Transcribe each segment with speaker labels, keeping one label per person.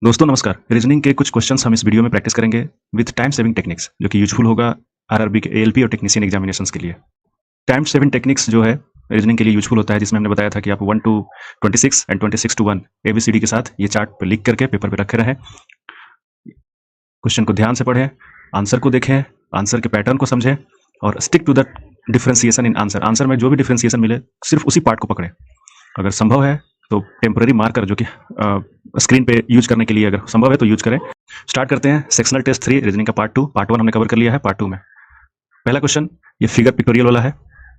Speaker 1: दोस्तों नमस्कार। रीजनिंग के कुछ क्वेश्चंस हम इस वीडियो में प्रैक्टिस करेंगे विथ टाइम सेविंग टेक्निक्स, जो कि यूजफुल होगा आरआरबी के एएलपी और टेक्नीशियन एग्जामिनेशंस के लिए। टाइम सेविंग टेक्निक्स जो है रीजनिंग के लिए यूजफुल होता है, जिसमें हमने बताया था कि आप 1 to 26 एंड 26 to 1 एबीसीडी के साथ ये चार्ट पे लिख करके पेपर पे रखे रहें। क्वेश्चन को ध्यान से पढ़ें, आंसर को देखें, आंसर के पैटर्न को समझें और stick to the differentiation in answer. Answer में जो भी डिफरेंशिएशन मिले सिर्फ उसी पार्ट को पकड़ें। अगर संभव है तो टेम्पररी मार्कर जो कि स्क्रीन पे यूज करने के लिए अगर संभव है तो यूज करें। स्टार्ट करते हैं सेक्शनल टेस्ट 3 रीजनिंग का पार्ट 2। पार्ट 1 हमने कवर कर लिया है, पार्ट 2 में पहला क्वेश्चन ये फिगर पिक्टोरियल वाला है,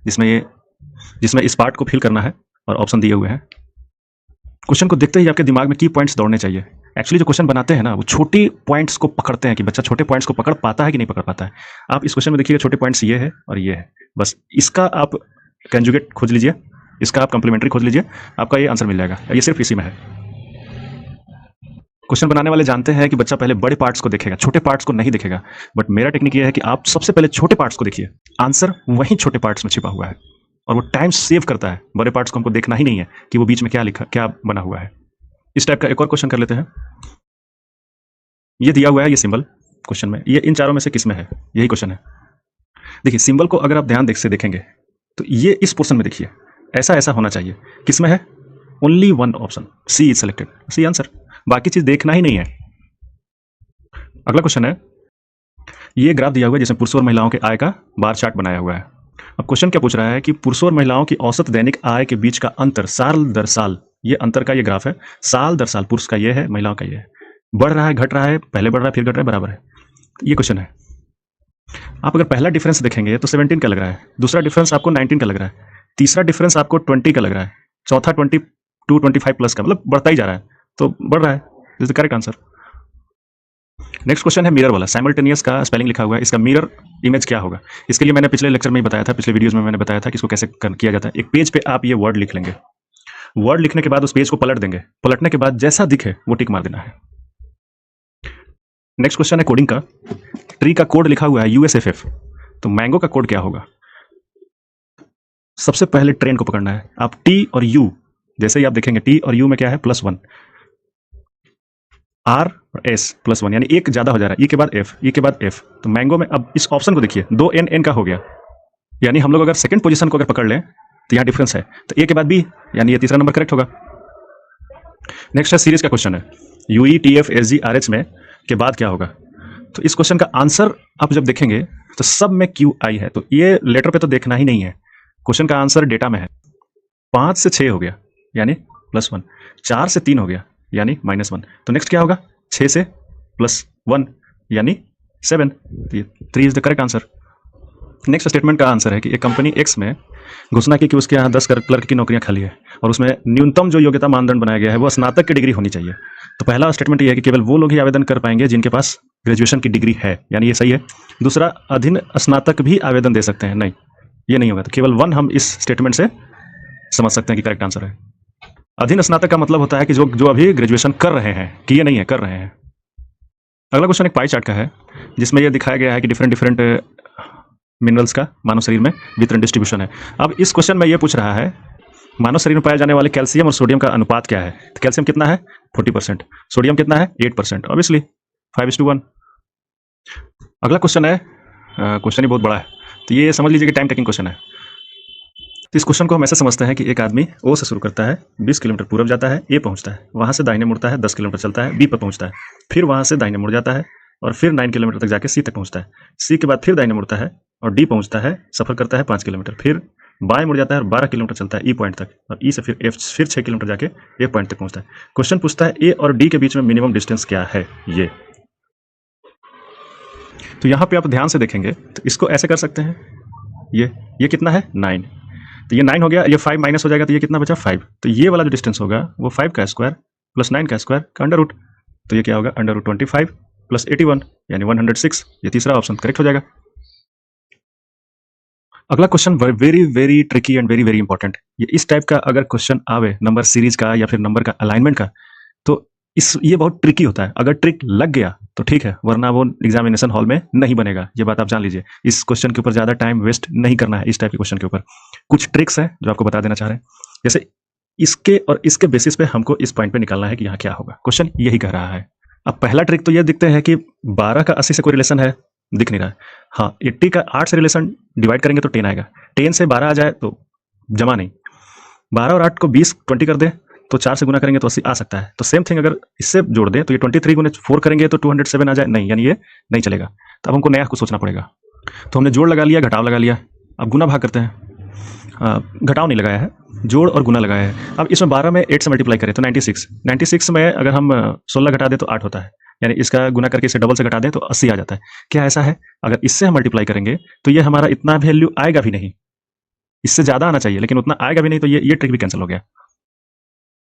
Speaker 1: जिसमें इस पार्ट को फिल करना है और ऑप्शन दिए हुए हैं। क्वेश्चन को देखते ही आपके दिमाग में की पॉइंट्स दौड़ने चाहिए। एक्चुअली जो क्वेश्चन बनाते हैं ना, वो छोटे पॉइंट्स को पकड़ते हैं कि बच्चा छोटे पॉइंट्स को पकड़ पाता है कि नहीं पकड़ पाता है। आप इस क्वेश्चन में देखिएगा, छोटे पॉइंट्स ये है और ये है, बस इसका आप कंजुगेट खोज लीजिए, इसका आप कंप्लीमेंट्री खोज लीजिए, आपका ये आंसर मिल जाएगा। ये सिर्फ इसी में है। क्वेश्चन बनाने वाले जानते हैं कि बच्चा पहले बड़े पार्ट्स को देखेगा, छोटे पार्ट्स को नहीं देखेगा। बट मेरा टेक्निक ये है कि आप सबसे पहले छोटे पार्ट्स को देखिए, आंसर वहीं छोटे पार्ट्स में छिपा हुआ है और वो टाइम सेव करता है। बड़े पार्ट्स को हमको देखना ही नहीं है कि वो बीच में क्या बना हुआ है। इस टाइप का एक और क्वेश्चन कर लेते हैं। ये दिया हुआ है, ये सिंबल क्वेश्चन में, ये इन चारों में से किस में है, यही क्वेश्चन है। देखिए सिंबल को अगर आप ध्यान से देखेंगे तो ये इस पोर्शन में देखिए, ऐसा ऐसा होना चाहिए। किसमें है? Only one option, C is selected, C answer. बाकी चीज देखना ही नहीं है। अगला क्वेश्चन है, ये ग्राफ दिया हुआ है जिसमें पुरुषों और महिलाओं के आय का बार चार्ट बनाया हुआ है। अब क्वेश्चन क्या पूछ रहा है कि पुरुषों और महिलाओं की औसत दैनिक आय के बीच का अंतर साल दर साल, ये अंतर का ये ग्राफ है, साल दर साल पुरुष का ये है, महिलाओं का ये है। बढ़ रहा है, घट रहा है, पहले बढ़ रहा है फिर घट रहा है, बराबर है, ये क्वेश्चन है। आप अगर पहला डिफरेंस देखेंगे तो 17 का लग रहा है, दूसरा डिफरेंस आपको 19 का लग रहा है, तीसरा डिफरेंस आपको 20 का लग रहा है, चौथा 22 25 प्लस का, मतलब बढ़ता ही जा रहा है, तो बढ़ रहा है। This is the correct answer. Next question है मिरर वाला। साइमल्टेनियस का स्पेलिंग लिखा हुआ है, इसका मिरर इमेज क्या होगा? इसके लिए मैंने पिछले लेक्चर में ही बताया था, पिछले वीडियोस में मैंने बताया था कि इसको कैसे किया जाता है। एक पेज पे आप ये वर्ड लिख लेंगे, वर्ड लिखने के बाद उस पेज को पलट देंगे, पलटने के बाद जैसा दिखे वो टिक मार देना है। नेक्स्ट क्वेश्चन है कोडिंग का। ट्री का कोड लिखा हुआ है यूएसएफएफ, तो मैंगो का कोड क्या होगा? सबसे पहले ट्रेन को पकड़ना है आप, टी और यू, जैसे ही आप देखेंगे टी और यू में क्या है, +1, आर और एस +1, यानी एक ज्यादा हो जा रहा है, ई के बाद एफ, ई के बाद एफ। तो मैंगो में अब इस ऑप्शन को देखिए, 2 एन एन का हो गया, यानी हम लोग अगर सेकंड पोजीशन को अगर पकड़ लें तो यहाँ डिफरेंस है, तो ए के बाद बी, यानी ये तीसरा नंबर करेक्ट होगा। नेक्स्ट है सीरीज का क्वेश्चन है, U E T F S G R H में के बाद क्या होगा? तो इस क्वेश्चन का आंसर आप जब देखेंगे तो सब में क्यू आई है, तो ये लेटर पे तो देखना ही नहीं है। क्वेश्चन का आंसर डेटा में है। 5 से 6 हो गया यानी +1, 4 से 3 हो गया यानी -1, तो नेक्स्ट क्या होगा? 6 से +1 यानी 7, 3 is the correct answer. Next statement का आंसर है कि एक कंपनी एक्स में घोषणा की कि उसके यहाँ 10 क्लर्क की नौकरियां खाली है और उसमें न्यूनतम जो योग्यता मानदंड बनाया गया है वो स्नातक की डिग्री होनी चाहिए। तो पहला स्टेटमेंट ये है कि केवल वो लोग ही आवेदन कर पाएंगे जिनके पास ग्रेजुएशन की डिग्री है, यानी ये सही है। दूसरा, अधीन स्नातक भी आवेदन दे सकते हैं, नहीं ये नहीं होगा। तो केवल 1 हम इस स्टेटमेंट से समझ सकते हैं कि करेक्ट आंसर है। अधीन स्नातक का मतलब होता है कि जो अभी ग्रेजुएशन कर रहे हैं, किए नहीं है, कर रहे हैं। अगला क्वेश्चन एक पाई चार्ट का है, जिसमें यह दिखाया गया है कि डिफरेंट मिनरल्स का मानव शरीर में वितरण डिस्ट्रीब्यूशन है। अब इस क्वेश्चन में यह पूछ रहा है मानव शरीर में पाए जाने वाले कैल्शियम और सोडियम का अनुपात क्या है? तो कैल्शियम कितना है? 40%, सोडियम कितना है? 8%, ऑब्वियसली 5:1। अगला क्वेश्चन है, क्वेश्चन ही बहुत बड़ा है, तो ये समझ लीजिए कि टाइम टेकिंग क्वेश्चन है। तो इस क्वेश्चन को हम ऐसे समझते हैं कि एक आदमी ओ से शुरू करता है, 20 किलोमीटर पूर्व जाता है, ए पहुंचता है, वहां से दाहिने मुड़ता है, 10 किलोमीटर चलता है, बी पर पहुंचता है, फिर वहां से दाहिने मुड़ जाता है और फिर 9 किलोमीटर तक जाके सी तक पहुंचता है, सी के बाद फिर दाहिने मुड़ता है और डी पहुंचता है, सफर करता है 5 किलोमीटर, फिर बाएं मुड़ जाता है और 12 किलोमीटर चलता है ई पॉइंट तक, और ई से फिर एफ, फिर 6 किलोमीटर जाके ए पॉइंट तक पहुंचता है। क्वेश्चन पूछता है ए और डी के बीच में मिनिमम डिस्टेंस क्या है? ये तो यहाँ पे आप ध्यान से देखेंगे तो इसको ऐसे कर सकते हैं, ये कितना है? 9, तो ये 9 हो गया, ये 5 माइनस हो जाएगा तो ये कितना बचा? 5। तो ये वाला जो डिस्टेंस होगा वो 5 का स्क्वायर प्लस 9 का स्क्वायर का अंडर रूट, तो ये क्या होगा? अंडर रूट 25 प्लस 81 यानी 106। ये तीसरा ऑप्शन करेक्ट हो जाएगा। अगला question very very tricky and very very important. ये इस टाइप का अगर क्वेश्चन आवे नंबर सीरीज का या फिर नंबर का अलाइनमेंट का, तो ये बहुत ट्रिकी होता है। अगर ट्रिक लग गया तो ठीक है, वरना वो एग्जामिनेशन हॉल में नहीं बनेगा। ये बात आप जान लीजिए। इस क्वेश्चन के ऊपर ज्यादा टाइम वेस्ट नहीं करना है। इस टाइप के क्वेश्चन के ऊपर कुछ ट्रिक्स हैं जो आपको बता देना चाह रहे हैं। जैसे इसके और इसके बेसिस पे हमको इस पॉइंट पे निकालना है कि यहाँ क्या होगा। क्वेश्चन यही कह रहा है। अब पहला ट्रिक तो ये दिखते हैं कि 12 का 80 से कोई रिलेशन है, दिख नहीं रहा है। हाँ, 80 का 8 से रिलेशन डिवाइड करेंगे तो 10 आएगा। 10 से 12 आ जाए तो जमा नहीं। 12 और 8 को 20 कर दे तो 4 से गुना करेंगे तो 80 आ सकता है। तो सेम थिंग अगर इससे जोड़ दें तो ये 23 गुने 4 करेंगे तो 207 आ जाए, नहीं, यानी ये नहीं चलेगा। तो अब हमको नया कुछ सोचना पड़ेगा। तो हमने जोड़ लगा लिया, घटाव लगा लिया, अब गुना भाग करते हैं। घटाव नहीं लगाया है, जोड़ और गुना लगाया है। अब इसमें 12 में 8 से मल्टीप्लाई करें तो 96 में अगर हम 16 घटा दें तो 8 होता है, यानी इसका गुना करके इसे डबल से घटा दें तो 80 आ जाता है। क्या ऐसा है? अगर इससे हम मल्टीप्लाई करेंगे तो ये हमारा इतना वैल्यू आएगा भी नहीं, इससे ज़्यादा आना चाहिए लेकिन उतना आएगा भी नहीं, तो ये ट्रिक भी कैंसिल हो गया।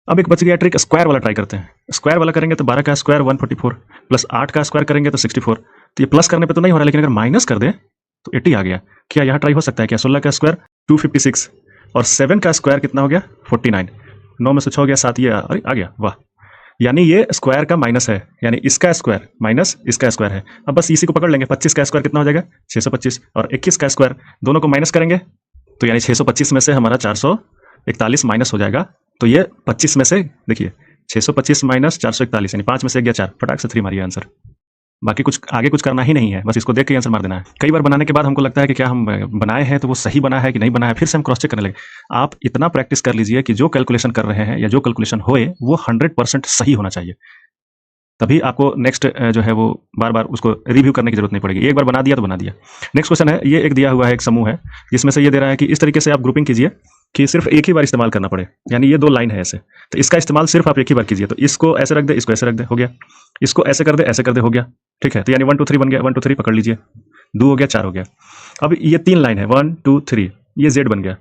Speaker 1: अब एक बच गया ट्रिक, स्क्वायर वाला ट्राई करते हैं। स्क्वायर वाला करेंगे तो 12 का स्क्वायर 144 प्लस 8 का स्क्वायर करेंगे तो 64। तो ये प्लस करने पे तो नहीं हो रहा, लेकिन अगर माइनस कर दें तो 80 आ गया। क्या यहाँ ट्राई हो सकता है क्या? 16 का स्क्वायर 256 और 7 का स्क्वायर कितना हो गया? 49। 9 में से 6 हो गया, 7 ये अरे आ गया, वाह। यानी ये स्क्वायर का माइनस है, यानी इसका स्क्वायर माइनस इसका स्क्वायर है। अब बस इसी को पकड़ लेंगे। 25 का स्क्वायर कितना हो जाएगा? 625 और 21 का स्क्वायर, दोनों को माइनस करेंगे तो यानी 625 में से हमारा 441 माइनस हो जाएगा। तो ये 25 में से देखिए 625 माइनस 441 यानी 5 में से 1 गया 4, फटाक से 3 मारिए आंसर। बाकी कुछ आगे कुछ करना ही नहीं है, बस इसको देख के आंसर मार देना है। कई बार बनाने के बाद हमको लगता है कि क्या हम बनाए हैं तो वो सही बना है कि नहीं बना है, फिर से हम क्रॉस चेक करने लगे। आप इतना प्रैक्टिस कर लीजिए कि जो कैलकुलेशन कर रहे हैं या जो कैलकुलेशन होए वो 100% सही होना चाहिए, तभी आपको नेक्स्ट जो है वो बार बार उसको रिव्यू करने की जरूरत नहीं पड़ेगी। एक बार बना दिया तो बना दिया। नेक्स्ट क्वेश्चन है, ये एक दिया हुआ है, एक समूह है जिसमें से ये दे रहा है कि इस तरीके से आप ग्रुपिंग कीजिए कि सिर्फ एक ही बार इस्तेमाल करना पड़े, यानी ये 2 लाइन है ऐसे, तो इसका इस्तेमाल सिर्फ आप एक ही बार कीजिए। तो इसको ऐसे रख दे, इसको ऐसे रख दे, हो गया। इसको ऐसे कर दे, हो गया। ठीक है, तो यानी 1 2 3 बन गया। 1 2 3 पकड़ लीजिए, 2 हो गया, 4 हो गया। अब ये 3 लाइन है, 1 2 3, ये जेड बन गया।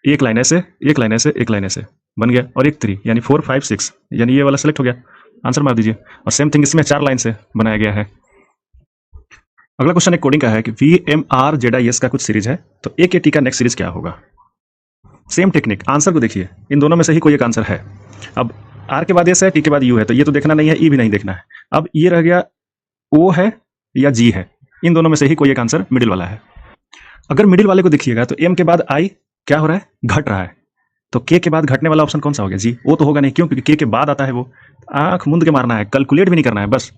Speaker 1: एक लाइन ऐसे, एक लाइन ऐसे, एक लाइन ऐसे बन गया, और एक 3 यानी 4 5 6, यानी ये वाला सेलेक्ट हो गया। आंसर मार दीजिए। और सेम थिंग इसमें 4 लाइन से बनाया गया है। अगला क्वेश्चन एक कोडिंग का है कि VMRZIS का कुछ सीरीज है, तो AKT का नेक्स्ट सीरीज क्या होगा? सेम टेक्निक, आंसर को देखिए, इन दोनों में से ही कोई एक आंसर है। अब R के बाद S है, T के बाद U है, तो ये तो देखना नहीं है, E भी नहीं देखना है। अब ये रह गया O है या G है, इन दोनों में से ही कोई एक आंसर मिडिल वाला है। अगर मिडिल वाले को देखिएगा तो M के बाद I क्या हो रहा है? घट रहा है। तो K के बाद घटने वाला ऑप्शन कौन सा हो गया? G। O तो होगा नहीं, क्यों? क्योंकि K के बाद आता है वो। आंख मूंद के मारना है, कैलकुलेट भी नहीं करना है, बस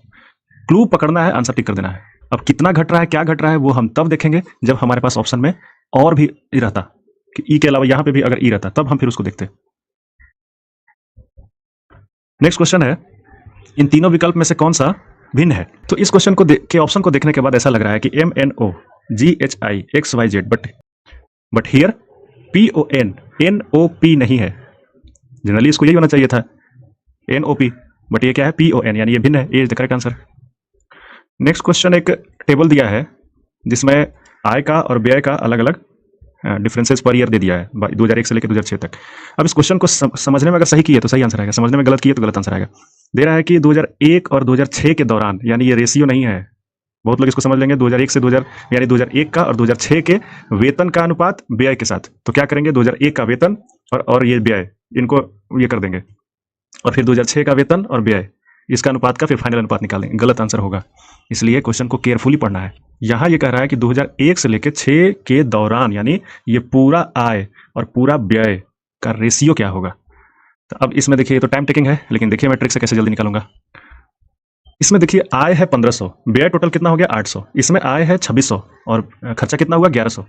Speaker 1: क्लू पकड़ना है, आंसर टिक कर देना है। अब कितना घट रहा है, क्या घट रहा है, वो हम तब देखेंगे जब हमारे पास ऑप्शन में और भी ई रहता, कि ई के अलावा यहां पे भी अगर ई रहता, तब हम फिर उसको देखते। नेक्स्ट क्वेश्चन है, इन तीनों विकल्प में से कौन सा भिन्न है? तो इस क्वेश्चन को के ऑप्शन को देखने के बाद ऐसा लग रहा है कि MNO GHI XYZ, but here PON NOP नहीं है। जनरली इसको यही होना चाहिए था, NOP, बट ये क्या है? PON, यानी ये भिन्न है। ये is the correct answer. Next question, एक टेबल दिया है जिसमें आय का और व्यय का अलग अलग डिफरेंसेस पर ईयर दे दिया है 2001 से लेकर 2006 तक। अब इस क्वेश्चन को समझने में अगर सही किए तो सही आंसर आएगा, समझने में गलत किए तो गलत आंसर आएगा। दे रहा है कि 2001 और 2006 के दौरान, यानी ये रेशियो नहीं है, बहुत लोग इसको समझ लेंगे 2001 से 2000, यानी 2001 का और 2006 के वेतन का अनुपात व्यय के साथ। तो क्या करेंगे? 2001 का वेतन और ये व्यय, इनको ये कर देंगे, और फिर 2006 का वेतन और व्यय, इसका अनुपात का फिर फाइनल अनुपात निकालेंगे। गलत आंसर होगा, इसलिए क्वेश्चन को केयरफुली पढ़ना है। यहाँ ये कह रहा है कि 2001 से लेकर 6 के दौरान, यानी ये पूरा आय और पूरा व्यय का रेशियो क्या होगा। तो अब इसमें देखिए, ये तो टाइम टेकिंग है, लेकिन देखिए मैं ट्रिक से कैसे जल्दी निकालूंगा। इसमें देखिए आय है 1500, व्यय टोटल कितना हो गया? 800, इसमें आय है 2600 और खर्चा कितना हुआ? 1100।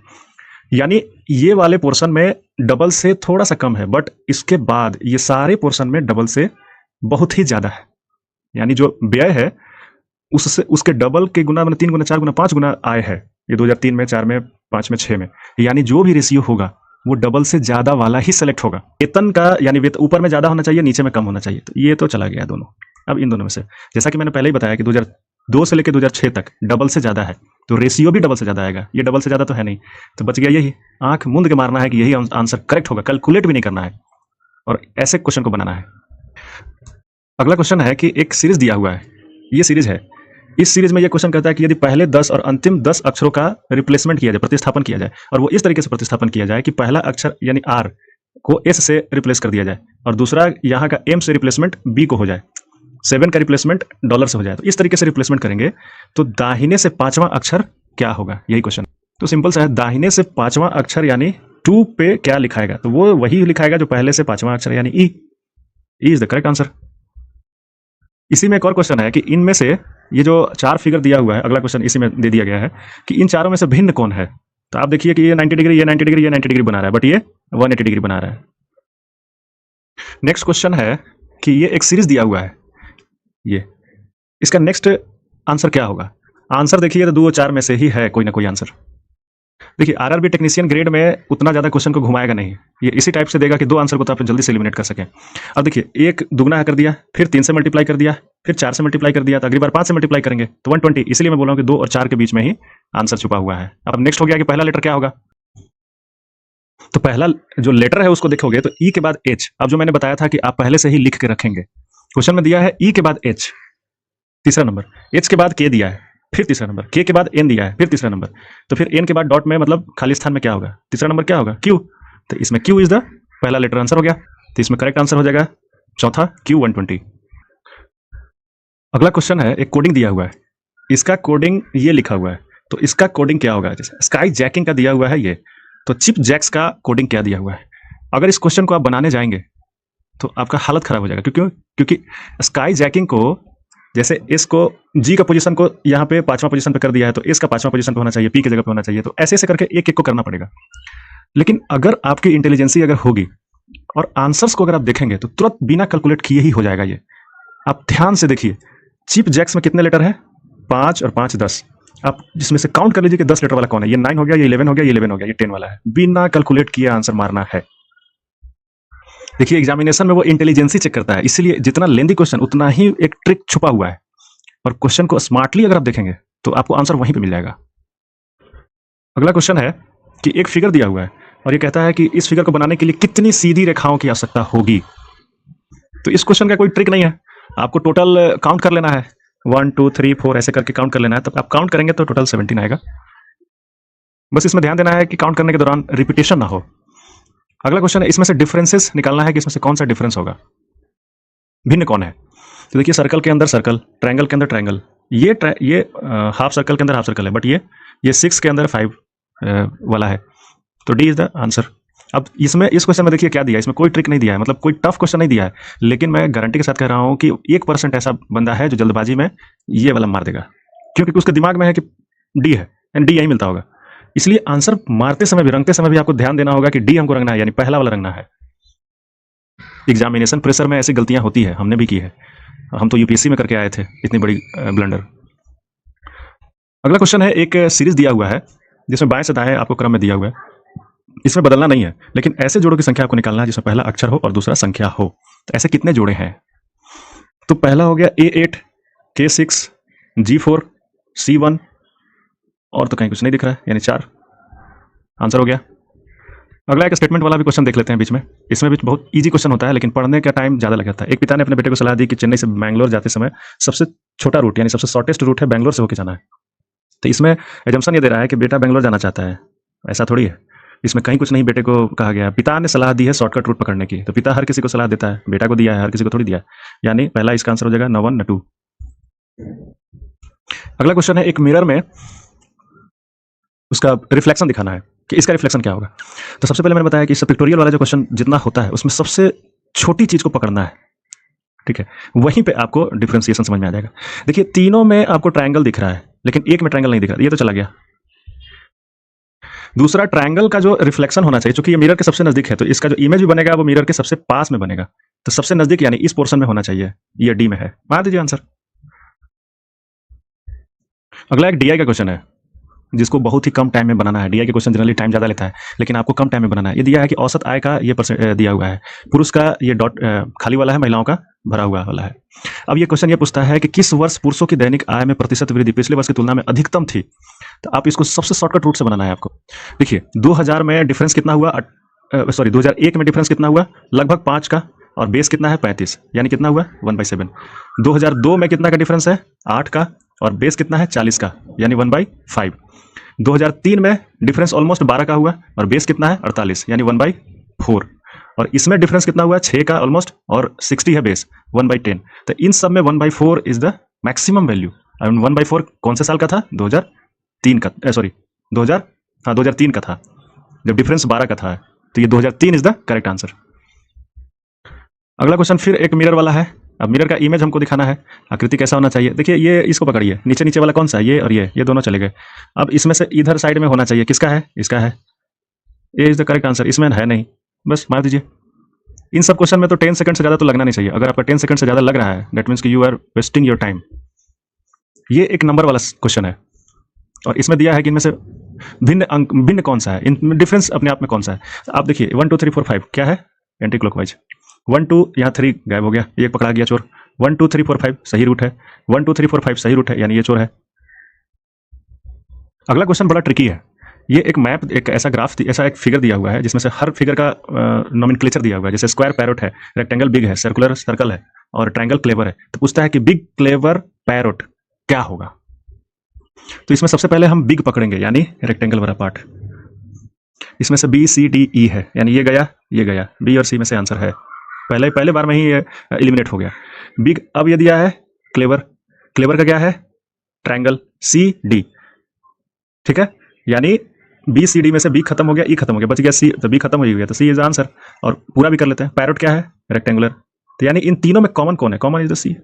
Speaker 1: यानी ये वाले पोर्शन में डबल से थोड़ा सा कम है, बट इसके बाद ये सारे पोर्शन में डबल से बहुत ही ज्यादा है। यानी जो व्यय है उससे उसके डबल के गुना, मतलब 3 गुना 4 गुना 5 गुना आय है। ये 2003 में, 4 में, 5 में, 6 में, यानी जो भी रेशियो होगा वो डबल से ज्यादा वाला ही सेलेक्ट होगा। वेतन का यानी वेतन ऊपर में ज्यादा होना चाहिए, नीचे में कम होना चाहिए। तो ये तो चला गया दोनों। अब इन दोनों में से, जैसा कि मैंने पहले ही बताया कि 2002 से लेकर 2006 तक डबल से ज्यादा है, तो रेशियो भी डबल से ज्यादा आएगा। ये डबल से ज्यादा तो है नहीं, तो बच गया यही। आंख मूंद के मारना है कि यही आंसर करेक्ट होगा, कैलकुलेट भी नहीं करना है, और ऐसे क्वेश्चन को बनाना है। अगला क्वेश्चन है कि एक सीरीज दिया हुआ है, ये सीरीज है। इस सीरीज में ये क्वेश्चन कहता है कि यदि पहले 10 और अंतिम 10 अक्षरों का रिप्लेसमेंट किया जाए, प्रतिस्थापन किया जाए, और वो इस तरीके से प्रतिस्थापन किया जाए कि पहला अक्षर यानी R को S से रिप्लेस कर दिया जाए, और दूसरा यहाँ का M से रिप्लेसमेंट B को हो जाए, 7 का रिप्लेसमेंट डॉलर से हो जाए, तो इस तरीके से रिप्लेसमेंट करेंगे तो दाहिने से 5वां अक्षर क्या होगा? यही क्वेश्चन। तो सिंपल सा है, दाहिने से 5वां अक्षर यानी 2 पे क्या लिखाएगा? तो वो वही लिखाएगा जो पहले से 5वां अक्षर, यानी E। E is the correct answer. इसी में एक और क्वेश्चन है कि इनमें से ये जो 4 फिगर दिया हुआ है, अगला क्वेश्चन इसी में दे दिया गया है कि इन चारों में से भिन्न कौन है। तो आप देखिए कि ये 90 डिग्री, ये 90 डिग्री, ये 90 डिग्री बना रहा है, बट ये 180 डिग्री बना रहा है। नेक्स्ट क्वेश्चन है कि ये एक सीरीज दिया हुआ है, ये इसका नेक्स्ट आंसर क्या होगा। आंसर देखिए तो 2 और 4 में से ही है कोई ना कोई आंसर। देखिए आरआरबी टेक्नीशियन ग्रेड में उतना ज़्यादा क्वेश्चन को घुमाएगा नहीं, ये इसी टाइप से देगा कि 2 आंसर को तो आप जल्दी से एलिमिनेट कर सकें। अब देखिए 1 दुगना कर दिया, फिर 3 से मल्टीप्लाई कर दिया, फिर 4 से मल्टीप्लाई कर दिया, तो अगली बार 5 से मल्टीप्लाई करेंगे तो 120। इसलिए मैं बोल रहा हूँ कि 2 और 4 के बीच में ही आंसर छुपा हुआ है। अब नेक्स्ट हो गया कि पहला लेटर क्या होगा। तो पहला जो लेटर है उसको देखोगे तो ई के बाद एच। अब जो मैंने बताया था कि आप पहले से ही लिख के रखेंगे, क्वेश्चन में दिया है ई के बाद एच तीसरा नंबर, एच के बाद के दिया है फिर तीसरा नंबर, के के बाद एन दिया है फिर तीसरा नंबर, तो फिर एन के बाद डॉट में मतलब खाली स्थान में क्या होगा, तीसरा नंबर क्या होगा, क्यू। तो इसमें क्यू इज द पहला लेटर आंसर हो गया, तो इसमें करेक्ट आंसर हो जाएगा चौथा क्यू 120। अगला क्वेश्चन है, एक कोडिंग दिया हुआ है, इसका कोडिंग ये लिखा हुआ है, तो इसका कोडिंग क्या होगा। जैसे स्काई जैकिंग का दिया हुआ है ये, तो चिप जैक्स का कोडिंग क्या दिया हुआ है। अगर इस क्वेश्चन को आप बनाने जाएंगे तो आपका हालत खराब हो जाएगा, क्योंकि स्काई जैकिंग को जैसे इसको जी का पोजीशन को यहाँ पे 5वां पोजीशन पे कर दिया है, तो इसका 5वां पोजीशन पे होना चाहिए, पी की जगह पे होना चाहिए, तो ऐसे ऐसे करके एक एक को करना पड़ेगा। लेकिन अगर आपकी इंटेलिजेंसी अगर होगी और आंसर्स को अगर आप देखेंगे तो तुरंत बिना कैलकुलेट किए ही हो जाएगा ये। आप ध्यान से देखिए चिप जैक्स में कितने लेटर है, 5 और 5 10। आप जिसमें से काउंट कर लीजिए कि 10 लेटर वाला कौन है, ये 9 हो गया, ये 11 हो गया, ये 11 हो गया, ये 10 वाला है। बिना कैलकुलेट किए आंसर मारना है। देखिए एग्जामिनेशन में वो इंटेलिजेंसी चेक करता है, इसलिए जितना लेंदी क्वेश्चन उतना ही एक ट्रिक छुपा हुआ है, और क्वेश्चन को स्मार्टली अगर आप देखेंगे तो आपको आंसर वहीं पे मिल जाएगा। अगला क्वेश्चन है कि एक फिगर दिया हुआ है और ये कहता है कि इस फिगर को बनाने के लिए कितनी सीधी रेखाओं की आवश्यकता होगी। तो इस क्वेश्चन का कोई ट्रिक नहीं है, आपको टोटल काउंट कर लेना है, 1 2 3 4 ऐसे करके काउंट कर लेना है, तब आप काउंट करेंगे तो टोटल 17 आएगा। बस इसमें ध्यान देना है कि काउंट करने के दौरान रिपीटेशन ना हो। अगला क्वेश्चन है, इसमें से डिफरेंसेस निकालना है कि इसमें से कौन सा डिफरेंस होगा, भिन्न कौन है। तो देखिए सर्कल के अंदर सर्कल, ट्रायंगल के अंदर ट्रायंगल, ये हाफ सर्कल के अंदर हाफ सर्कल है, बट ये 6 के अंदर 5 वाला है, तो डी इज द आंसर। अब इसमें इस क्वेश्चन में देखिए क्या दिया है, इसमें कोई ट्रिक नहीं दिया है, मतलब कोई टफ क्वेश्चन नहीं दिया है, लेकिन मैं गारंटी के साथ कह रहा हूं कि 1% ऐसा बंदा है जो जल्दबाजी में ये वाला मार देगा, क्योंकि उसके दिमाग में है कि डी है एंड डी यही मिलता होगा। इसलिए आंसर मारते समय भी, रंगते समय भी आपको ध्यान देना होगा कि डी हमको रंगना है, यानी पहला वाला रंगना है। एग्जामिनेशन प्रेशर में ऐसी गलतियां होती है, हमने भी की है, हम तो यूपीएससी में करके आए थे इतनी बड़ी ब्लंडर। अगला क्वेश्चन है, एक सीरीज दिया हुआ है जिसमें बाएं से दाएं आपको क्रम में दिया हुआ है, इसमें बदलना नहीं है, लेकिन ऐसे जोड़ों की संख्या आपको निकालना है जिसमें पहला अक्षर हो और दूसरा संख्या हो। तो ऐसे कितने जोड़े हैं, तो पहला हो गया A8 K6 G4 C1, और तो कहीं कुछ नहीं दिख रहा है, यानी 4 आंसर हो गया। अगला एक स्टेटमेंट वाला भी क्वेश्चन देख लेते हैं बीच में, इसमें भी बहुत इजी क्वेश्चन होता है लेकिन पढ़ने का टाइम ज़्यादा लग जाता है। एक पिता ने अपने बेटे को सलाह दी कि चेन्नई से बैंगलोर जाते समय सबसे छोटा रूट यानी सबसे शॉर्टेस्ट रूट है बैंगलोर से होकर जाना है। तो इसमें एजम्पशन ये दे रहा है कि बेटा बैंगलोर जाना चाहता है, ऐसा थोड़ी है, इसमें कहीं कुछ नहीं बेटे को कहा गया। पिता ने सलाह दी है शॉर्टकट रूट पकड़ने की, तो पिता हर किसी को सलाह देता है, बेटा को दिया है, हर किसी को थोड़ी दिया है, यानी पहला इसका आंसर हो जाएगा न 1 न 2। अगला क्वेश्चन है, एक मिरर में उसका रिफ्लेक्शन दिखाना है कि इसका रिफ्लेक्शन क्या होगा। तो सबसे पहले मैंने बताया कि पिक्टोरियल वाला जो क्वेश्चन जितना होता है उसमें सबसे छोटी चीज को पकड़ना है, ठीक है, वहीं पे आपको डिफरेंशिएशन समझ में आ जाएगा। देखिए तीनों में आपको ट्रायंगल दिख रहा है लेकिन एक में ट्रायंगल नहीं दिख रहा, ये तो चला गया। दूसरा ट्रायंगल का जो रिफ्लेक्शन होना चाहिए, क्योंकि ये मिरर के सबसे नजदीक है, तो इसका जो इमेज भी बनेगा वो मिरर के सबसे पास में बनेगा, तो सबसे नजदीक यानी इस पोर्शन में होना चाहिए, ये डी में है, मान दीजिए आंसर। अगला एक डीआई का क्वेश्चन है जिसको बहुत ही कम टाइम में बनाना है। डीआई के क्वेश्चन जनरली टाइम ज़्यादा लेता है लेकिन आपको कम टाइम में बनाना है। ये दिया है कि औसत आय का ये परसेंट दिया हुआ है, पुरुष का ये डॉट खाली वाला है, महिलाओं का भरा हुआ वाला है। अब ये क्वेश्चन ये पूछता है कि किस वर्ष पुरुषों की दैनिक आय में प्रतिशत वृद्धि पिछले वर्ष की तुलना में अधिकतम थी। तो आप इसको सबसे शॉर्टकट रूट से बनाना है आपको। देखिए 2000 में डिफरेंस कितना हुआ, 2001 में डिफरेंस कितना हुआ, लगभग 5 का, और बेस कितना है 35, यानी कितना हुआ 1/7। 2002 में कितना का डिफरेंस है 8 का, और बेस कितना है 40 का, यानी 1/5। 2003 में डिफरेंस ऑलमोस्ट 12 का हुआ और बेस कितना है 48, यानी 1/4। और इसमें डिफरेंस कितना हुआ 6 का ऑलमोस्ट, और 60 है बेस, 1/10। तो इन सब में 1/4 इज द मैक्सिमम वैल्यू। 1/4 कौन से साल का था, 2003 का, 2003 का था, जब डिफरेंस 12 का था, तो ये 2003 इज द करेक्ट आंसर। अगला क्वेश्चन फिर एक मिरर वाला है, अब मिरर का इमेज हमको दिखाना है, आकृति कैसा होना चाहिए। देखिए ये इसको पकड़िए, नीचे नीचे वाला कौन सा है, ये और ये दोनों चले गए। अब इसमें से इधर साइड में होना चाहिए, किसका है, इसका है। ए इज द करेक्ट आंसर, इसमें है नहीं, बस मार दीजिए। इन सब क्वेश्चन में तो 10 सेकंड से ज़्यादा तो लगना नहीं चाहिए। अगर आपका 10 सेकंड से ज़्यादा लग रहा है दैट मीन्स कि you are wasting your time. ये एक नंबर वाला क्वेश्चन है और इसमें दिया है कि इनमें से भिन्न अंक भिन्न कौन सा है, इन डिफरेंस अपने आप में कौन सा है। आप देखिए 1 2 3 4 5 क्या है, एंटी क्लॉकवाइज। 1 2 यहाँ 3 गायब हो गया, ये पकड़ा गया चोर। 1 2 3 4 5 सही रूट है, 1 2 3 4 5 सही रूट है, यानी ये चोर है। अगला क्वेश्चन बड़ा ट्रिकी है। ये एक मैप, एक ऐसा ग्राफ, ऐसा एक फिगर दिया हुआ है जिसमें से हर फिगर का नोमेनक्लेचर दिया हुआ है। जैसे स्क्वायर पैरोट है, रेक्टेंगल बिग है, सर्कुलर सर्कल है और ट्रायंगल क्लेवर है। तो पूछता है कि बिग क्लेवर पैरोट क्या होगा। तो इसमें सबसे पहले हम बिग पकड़ेंगे यानी रेक्टेंगल वाला पार्ट। इसमें से बी सी डी ई है, यानी ये गया, बी और सी में से आंसर है। पहले बार में ही ये एलिमिनेट हो गया। बिग अब ये दिया है क्लेवर, क्लेवर का क्या है, ट्रायंगल सी डी, ठीक है। यानी बी सी डी में से बी खत्म हो गया, ई खत्म हो गया, बच गया सी, तो बी खत्म हो गया, तो सी इज आंसर। और पूरा भी कर लेते हैं। पैरोट क्या है, रेक्टेंगुलर। तो यानी इन तीनों में कॉमन कौन है, कॉमन इज द सी।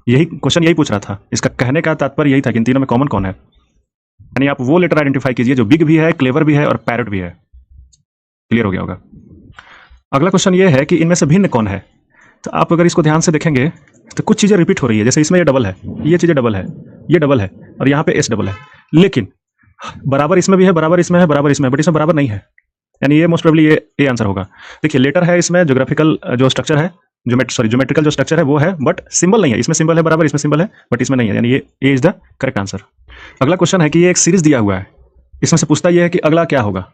Speaker 1: यही क्वेश्चन यही पूछ रहा था, इसका कहने का तात्पर्य यही था कि इन तीनों में कॉमन कौन है। यानी आप वो लेटर आइडेंटिफाई कीजिए जो बिग भी है, क्लेवर भी है और पैरोट भी है। क्लियर हो गया होगा। अगला क्वेश्चन ये है कि इनमें से भिन्न कौन है। तो आप अगर इसको ध्यान से देखेंगे तो कुछ चीजें रिपीट हो रही है। जैसे इसमें ये डबल है, ये चीजें डबल है, ये डबल है और यहाँ पे एस डबल है। लेकिन बराबर इसमें भी है, बराबर इसमें है, बराबर इसमें है, बट इसमें बराबर नहीं है। यानी ये मोस्ट प्रोबेबली ये आंसर होगा। देखिए लेटर है इसमें, ज्योग्राफिकल जो स्ट्रक्चर है, ज्योमेट्रिकल जो स्ट्रक्चर है वो है, बट सिंबल नहीं है। इसमें सिंबल है बराबर, इसमें सिंबल है बट इसमें नहीं है, यानी ये इज द करेक्ट आंसर। अगला क्वेश्चन है कि ये एक सीरीज दिया हुआ है, इसमें से पूछता यह है कि अगला क्या होगा।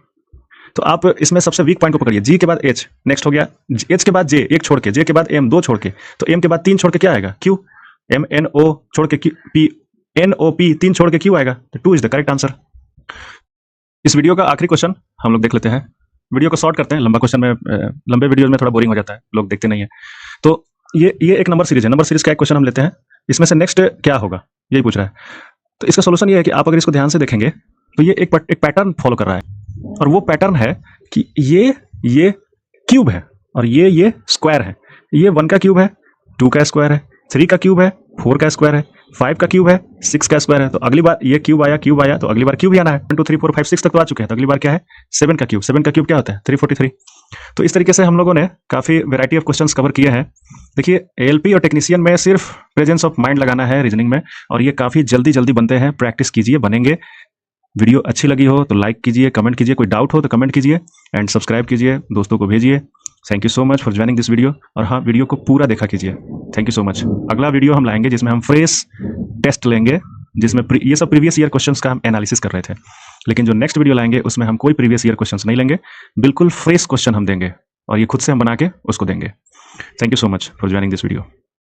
Speaker 1: तो आप इसमें सबसे वीक पॉइंट को पकड़िए। जी के बाद एच, नेक्स्ट हो गया एच के बाद जे एक छोड़ के, जे के बाद एम दो छोड़ के, तो एम के बाद 3 छोड़ के क्या आएगा, क्यू। एम एन ओ छोड़ के पी, एन ओ पी 3 छोड़ के क्यू आएगा, तो 2 इज द करेक्ट आंसर। इस वीडियो का आखिरी क्वेश्चन हम लोग देख लेते हैं। वीडियो को शॉर्ट करते हैं, लंबा क्वेश्चन में लंबे वीडियो में थोड़ा बोरिंग हो जाता है, लोग देखते नहीं है। तो ये एक नंबर सीरीज है, नंबर सीरीज का एक क्वेश्चन हम लेते हैं। इसमें से नेक्स्ट क्या होगा यही पूछ रहा है। तो इसका सोल्यूशन ये है कि आप अगर इसको ध्यान से देखेंगे तो ये एक पैटर्न फॉलो कर रहा है, और वो पैटर्न है कि ये क्यूब है और ये स्क्वायर है। ये 1 का क्यूब है, 2 का स्क्वायर है, 3 का क्यूब है, 4 का स्क्वायर है, 5 का क्यूब है, 6 का स्क्वायर है। तो अगली बार ये क्यूब आया तो अगली बार क्यूब ही आना है। 1 2 3 4 5 6 तक तो आ चुके हैं, तो अगली बार क्या है, 7 का क्यूब। 7 का क्यूब क्या होता है, 343। तो इस तरीके से हम लोगों ने काफी वैरायटी ऑफ क्वेश्चंस कवर किए हैं। देखिए एएलपी और टेक्नीशियन में सिर्फ प्रेजेंस ऑफ माइंड लगाना है रीजनिंग में, और ये काफी जल्दी बनते हैं। प्रैक्टिस कीजिए, बनेंगे। वीडियो अच्छी लगी हो तो लाइक कीजिए, कमेंट कीजिए, कोई डाउट हो तो कमेंट कीजिए एंड सब्सक्राइब कीजिए, दोस्तों को भेजिए। Thank you so much for joining this video. और हाँ, वीडियो को पूरा देखा कीजिए। Thank you so much. अगला वीडियो हम लाएंगे जिसमें हम फ्रेश टेस्ट लेंगे, जिसमें ये सब प्रीवियस ईयर क्वेश्चंस का हम एनालिसिस कर रहे थे। लेकिन जो नेक्स्ट वीडियो लाएंगे उसमें हम कोई प्रीवियस ईयर क्वेश्चंस नहीं लेंगे, बिल्कुल फ्रेश क्वेश्चन हम देंगे और ये खुद से हम बना के उसको देंगे। Thank you so much for joining this video.